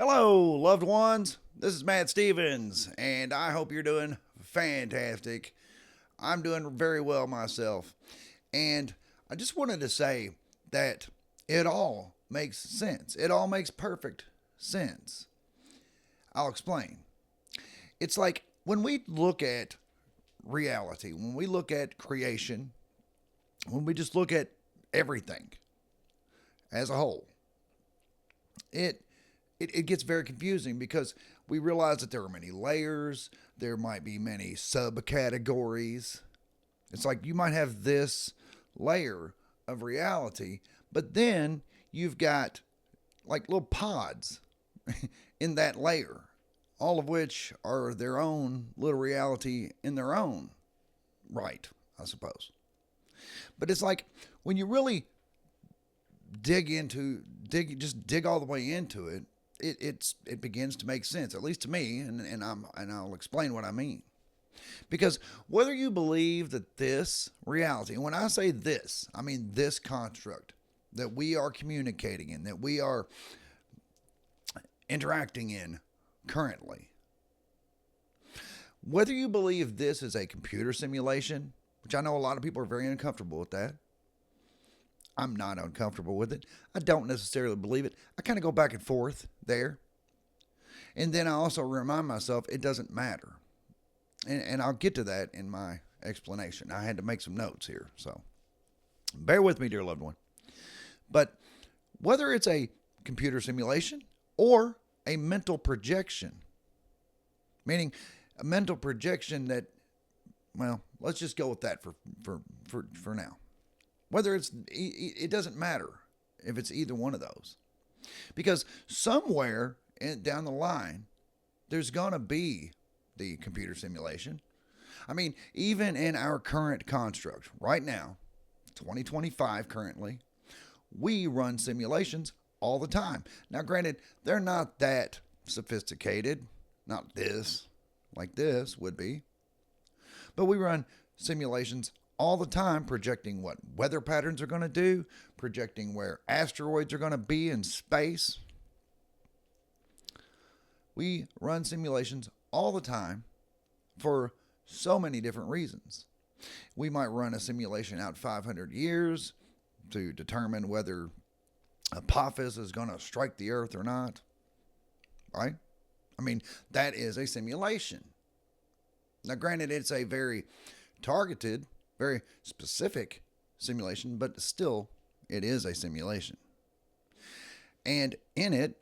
Hello, loved ones. This is Matt Stevens, and I hope you're doing fantastic. I'm doing very well myself. And I just wanted to say that it all makes sense. It all makes perfect sense. I'll explain. It's like when we look at reality, when we look at creation, when we just look at everything as a whole, it it gets very confusing because we realize that there are many layers, there might be many subcategories. It's like you might have this layer of reality, but then you've got like little pods in that layer, all of which are their own little reality in their own right, I suppose. But it's like when you really dig all the way into it, it begins to make sense, at least to me, and I'll explain what I mean. Because whether you believe that this reality, and when I say this, I mean this construct that we are communicating in, that we are interacting in currently, whether you believe this is a computer simulation, which I know a lot of people are very uncomfortable with that. I'm not uncomfortable with it. I don't necessarily believe it. I kind of go back and forth there. And then I also remind myself it doesn't matter. And I'll get to that in my explanation. I had to make some notes here. So bear with me, dear loved one. But whether it's a computer simulation or a mental projection, meaning a mental projection that, well, let's just go with that for now. Whether it doesn't matter if it's either one of those. Because somewhere down the line, there's going to be the computer simulation. I mean, even in our current construct, right now, 2025 currently, we run simulations all the time. Now, granted, they're not that sophisticated, not this, like this would be, but we run simulations all the time, projecting what weather patterns are going to do, projecting where asteroids are going to be in space. We run simulations all the time for so many different reasons. We might run a simulation out 500 years to determine whether Apophis is going to strike the Earth or not, right? I mean, that is a simulation. Now, granted, it's a very targeted, very specific simulation, but still, it is a simulation. And in it,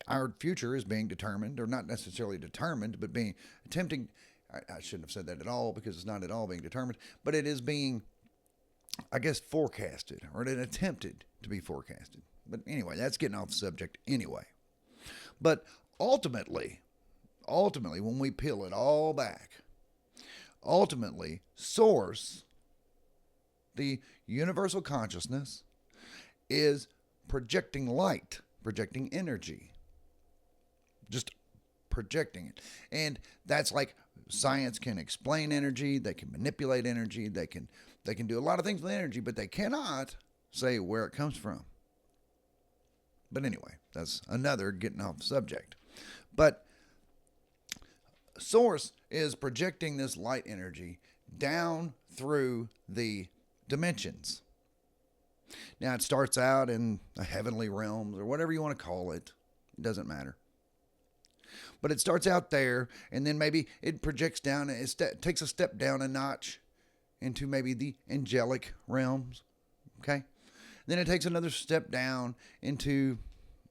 our future is being determined, or not necessarily determined, but being attempting. I shouldn't have said that at all because it's not at all being determined, but it is being, I guess, forecasted, or it attempted to be forecasted. But anyway, that's getting off the subject anyway. But ultimately, when we peel it all back, ultimately, Source, the universal consciousness, is projecting light, projecting energy, just projecting it. And that's like science can explain energy, they can manipulate energy, they can do a lot of things with energy, but they cannot say where it comes from. But anyway, that's another getting off the subject. But Source is projecting this light energy down through the dimensions. Now, it starts out in the heavenly realms, or whatever you want to call it. It doesn't matter. But it starts out there, and then maybe it projects down, and it takes a step down a notch into maybe the angelic realms. Okay? Then it takes another step down into,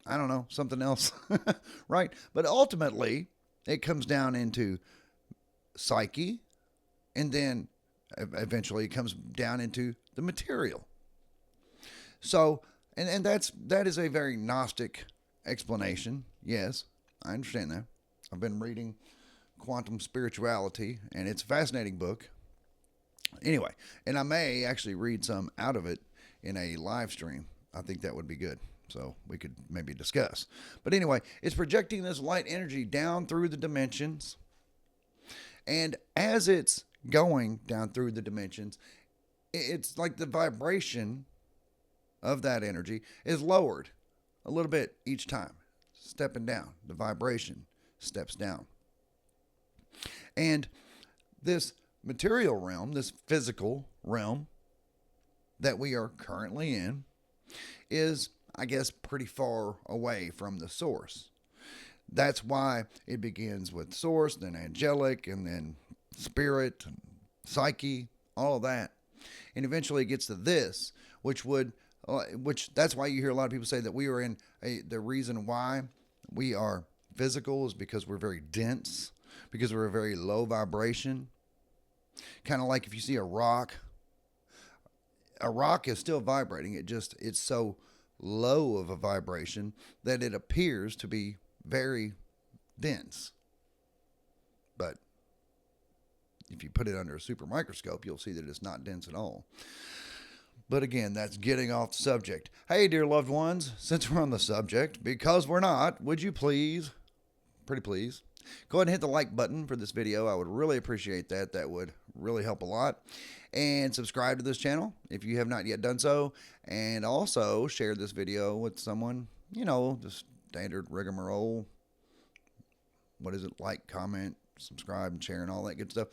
I don't know, something else. Right? But ultimately, it comes down into psyche, and then eventually it comes down into the material. So, and that is a very Gnostic explanation. Yes, I understand that. I've been reading Quantum Spirituality, and it's a fascinating book. Anyway, and I may actually read some out of it in a live stream. I think that would be good. So we could maybe discuss. But anyway, it's projecting this light energy down through the dimensions. And as it's going down through the dimensions, it's like the vibration of that energy is lowered a little bit each time, stepping down. The vibration steps down. And this material realm, this physical realm that we are currently in, is, I guess, pretty far away from the source. That's why it begins with source, then angelic, and then spirit, and psyche, all of that. And eventually it gets to this, which that's why you hear a lot of people say that we are in the reason why we are physical is because we're very dense, because we're a very low vibration. Kind of like if you see a rock is still vibrating. It's so low of a vibration that it appears to be very dense. But if you put it under a super microscope, you'll see that it's not dense at all. But again, that's getting off the subject. Hey, dear loved ones, since we're on the subject, because we're not, would you please, pretty please, go ahead and hit the like button for this video. I would really appreciate that. That would really help a lot. And subscribe to this channel if you have not yet done so. And also share this video with someone, the standard rigmarole. What is it? Like, comment, subscribe, and share, and all that good stuff.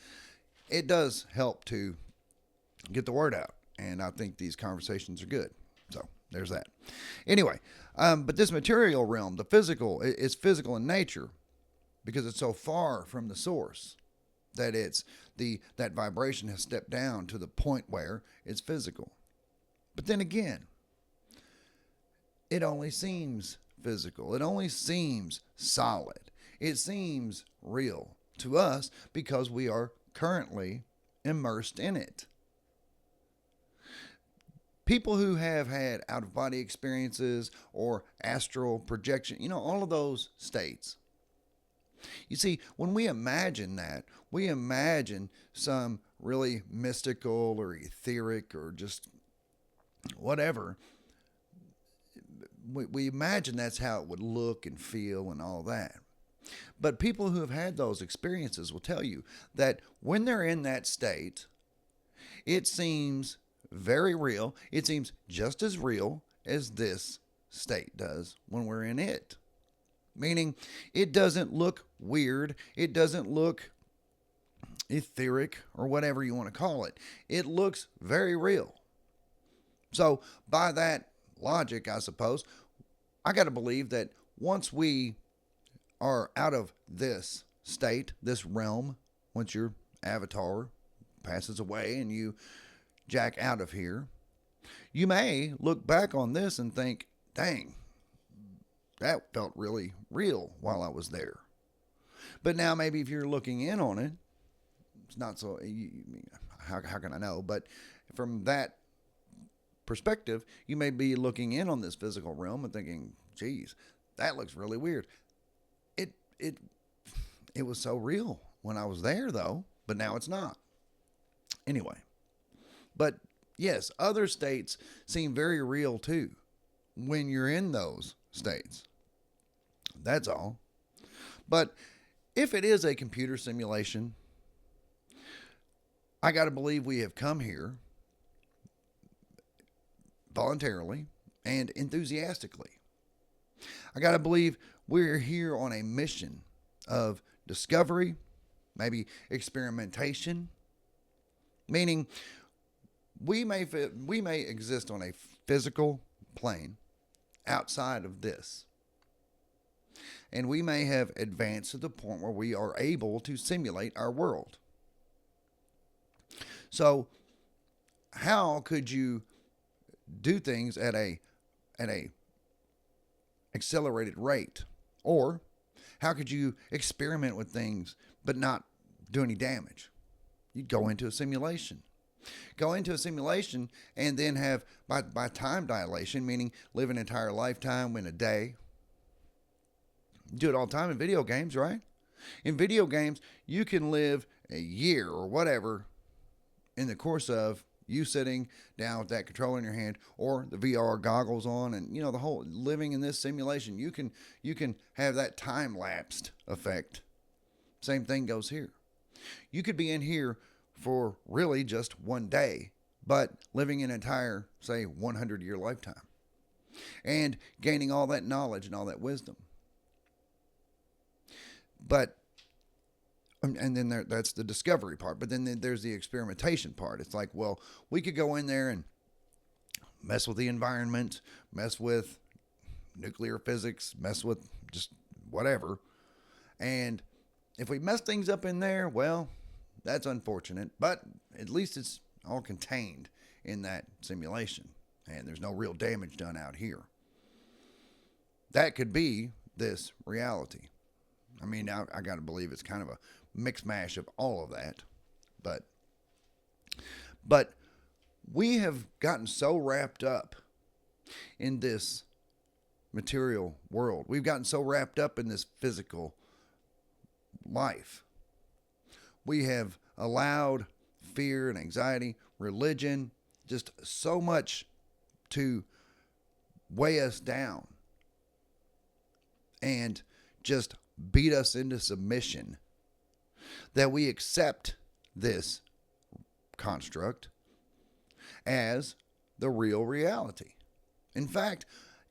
It does help to get the word out. And I think these conversations are good. So there's that. Anyway, but this material realm, the physical, is physical in nature because it's so far from the source that that vibration has stepped down to the point where it's physical. But then again, it only seems physical. It only seems solid. It seems real to us because we are currently immersed in it. People who have had out-of-body experiences or astral projection, all of those states. You see, when we imagine that, we imagine some really mystical or etheric or just whatever. We imagine that's how it would look and feel and all that. But people who have had those experiences will tell you that when they're in that state, it seems very real. It seems just as real as this state does when we're in it. Meaning, it doesn't look weird. It doesn't look etheric or whatever you want to call it. It looks very real. So, by that logic, I suppose, I got to believe that once we are out of this state, this realm, once your avatar passes away and you jack out of here, you may look back on this and think, dang, that felt really real while I was there. But now maybe if you're looking in on it, it's not so, how can I know? But from that perspective, you may be looking in on this physical realm and thinking, geez, that looks really weird. It was so real when I was there though, but now it's not. Anyway. But yes, other states seem very real too when you're in those states. That's all. But if it is a computer simulation, I got to believe we have come here voluntarily and enthusiastically. I got to believe we're here on a mission of discovery, maybe experimentation, meaning we may exist on a physical plane outside of this. And we may have advanced to the point where we are able to simulate our world. So, how could you do things at a accelerated rate? Or how could you experiment with things but not do any damage? You'd go into a simulation. Go into a simulation and then have, by time dilation, meaning live an entire lifetime in a day. You do it all the time in video games, right? In video games, you can live a year or whatever in the course of you sitting down with that controller in your hand or the VR goggles on and, the whole living in this simulation. You can have that time-lapsed effect. Same thing goes here. You could be in here for really just one day, but living an entire, say, 100-year lifetime. and gaining all that knowledge and all that wisdom. But and then that's the discovery part. But then there's the experimentation part. It's like, well, we could go in there and mess with the environment, mess with nuclear physics, mess with just whatever. And if we mess things up in there, well, that's unfortunate. But at least it's all contained in that simulation. And there's no real damage done out here. That could be this reality. I mean, I got to believe it's kind of a mix mash of all of that. But we have gotten so wrapped up in this material world. We've gotten so wrapped up in this physical life. We have allowed fear and anxiety, religion, just so much to weigh us down and just beat us into submission that we accept this construct as the real reality. In fact,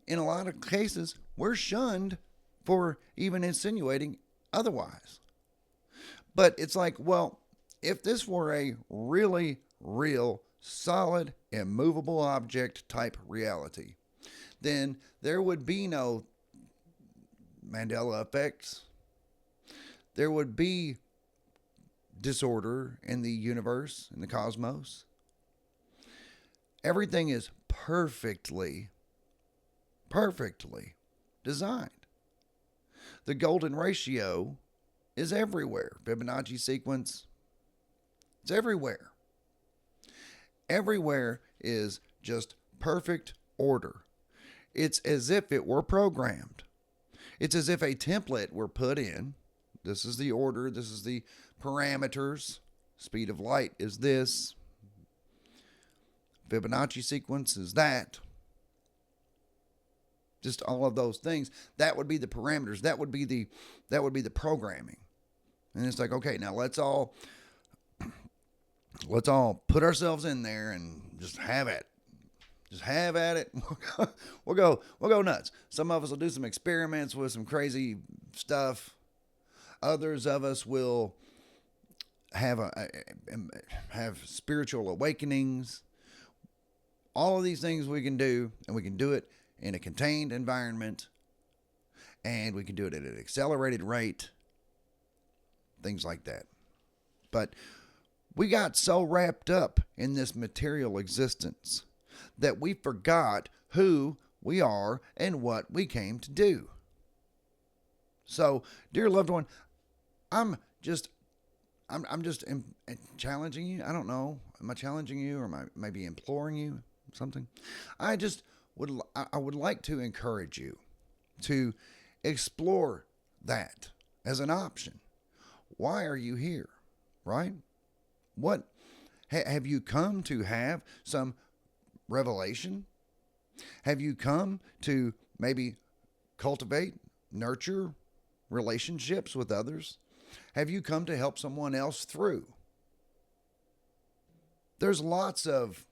in a lot of cases, we're shunned for even insinuating otherwise. But it's like, well, if this were a really real, solid, immovable object type reality, then there would be no Mandela effects. There would be disorder in the universe, in the cosmos. Everything is perfectly designed. The golden ratio is everywhere. Fibonacci sequence, it's everywhere. Everywhere is just perfect order. It's as if it were programmed. It's as if a template were put in. This is the order. This is the parameters. Speed of light is this. Fibonacci sequence is that. Just all of those things. That would be the parameters. That would be the programming. And it's like, okay, now let's all put ourselves in there and just have at it. Just have at it. We'll go nuts. Some of us will do some experiments with some crazy stuff. Others of us will have spiritual awakenings. All of these things we can do, and we can do it in a contained environment, and we can do it at an accelerated rate. Things like that. But we got so wrapped up in this material existence that we forgot who we are and what we came to do. So, dear loved one, I'm just challenging you. I don't know. Am I challenging you, or am I maybe imploring you something? I would like to encourage you to explore that as an option. Why are you here? Right? What have you come to have some revelation? Have you come to maybe cultivate, nurture relationships with others? Have you come to help someone else through? There's lots of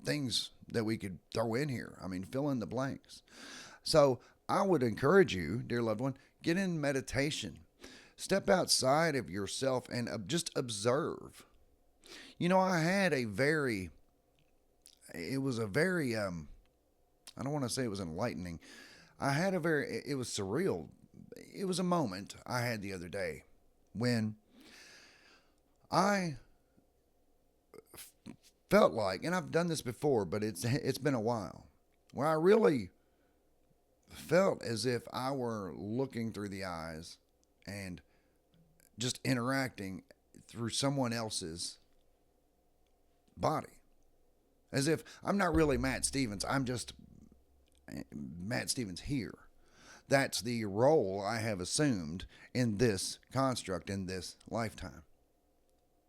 things that we could throw in here. I mean, fill in the blanks. So I would encourage you, dear loved one, get in meditation. Step outside of yourself and just observe. You know, I had it was a very, I don't want to say it was enlightening. It was surreal. It was a moment I had the other day when I felt like, and I've done this before, but it's been a while, where I really felt as if I were looking through the eyes and just interacting through someone else's body. As if I'm not really Matt Stevens, I'm just Matt Stevens here. That's the role I have assumed in this construct, in this lifetime.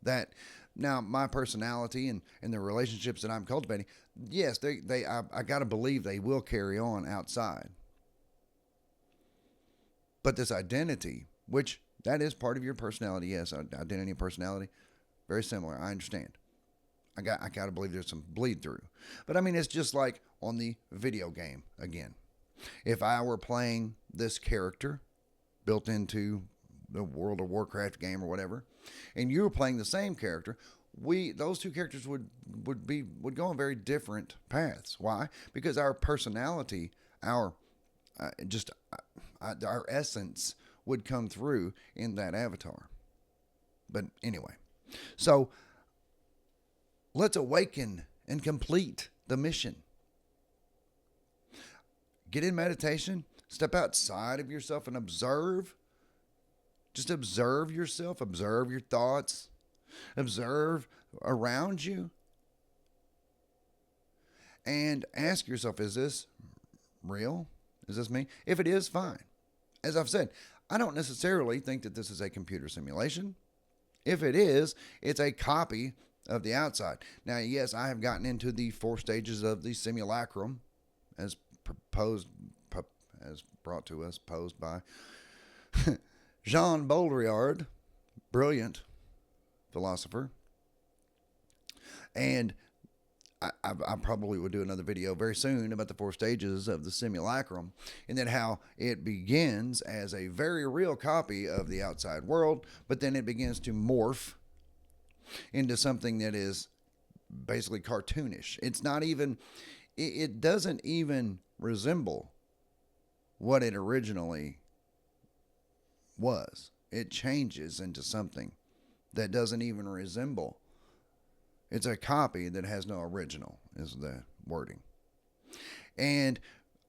That now my personality and the relationships that I'm cultivating, yes, I got to believe they will carry on outside. But this identity, which that is part of your personality, yes, identity and personality, very similar, I understand. I gotta believe there's some bleed through. But I mean, it's just like on the video game again. If I were playing this character built into the World of Warcraft game or whatever, and you were playing the same character, those two characters would go on very different paths. Why? Because our personality, our our essence would come through in that avatar. But anyway, so let's awaken and complete the mission. Get in meditation, step outside of yourself and observe. Just observe yourself, observe your thoughts, observe around you, and ask yourself, is this real? Is this me? If it is, fine. As I've said, I don't necessarily think that this is a computer simulation. If it is, it's a copy of the outside. Now, yes, I have gotten into the 4 stages of the simulacrum as brought to us, posed by Jean Baudrillard, brilliant philosopher. And I probably will do another video very soon about the 4 stages of the simulacrum, and then how it begins as a very real copy of the outside world, but then it begins to morph into something that is basically cartoonish. It's not even, it doesn't even resemble what it originally was. It changes into something that doesn't even resemble. It's a copy that has no original, is the wording. And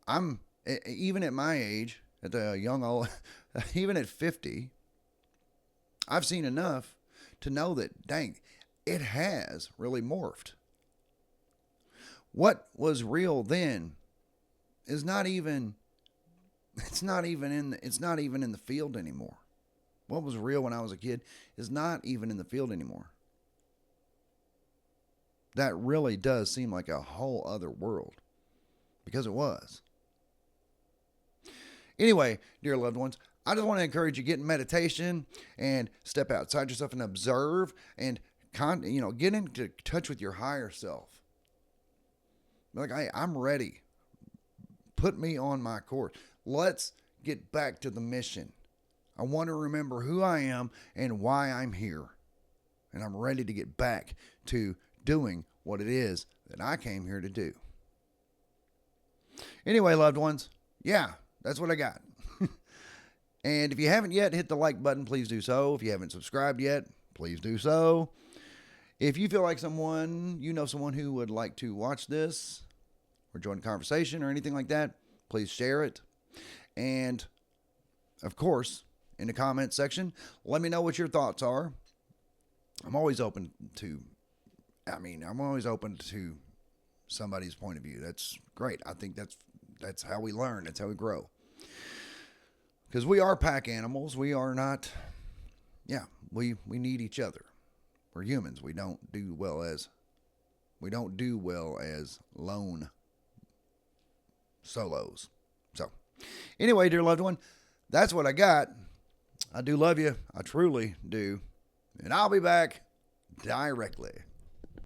I'm, even at my age, at the young old, even at 50, I've seen enough to know that, dang, it has really morphed. What was real then is not even, it's not even in the field anymore. What was real when I was a kid is not even in the field anymore. That really does seem like a whole other world, because it was. Anyway, dear loved ones, I just want to encourage you to get in meditation and step outside yourself and observe and get into touch with your higher self. Like, I'm ready. Put me on my course. Let's get back to the mission. I want to remember who I am and why I'm here. And I'm ready to get back to doing what it is that I came here to do. Anyway, loved ones, yeah, that's what I got. And if you haven't yet hit the like button, please do so. If you haven't subscribed yet, please do so. If you feel like someone who would like to watch this or join a conversation or anything like that, please share it. And of course, in the comments section, let me know what your thoughts are. I'm always open to somebody's point of view. That's great. I think that's how we learn. That's how we grow. Because we are pack animals. We are not, we need each other. We're humans. We don't do well as lone solos. So, anyway, dear loved one, that's what I got. I do love you. I truly do. And I'll be back directly.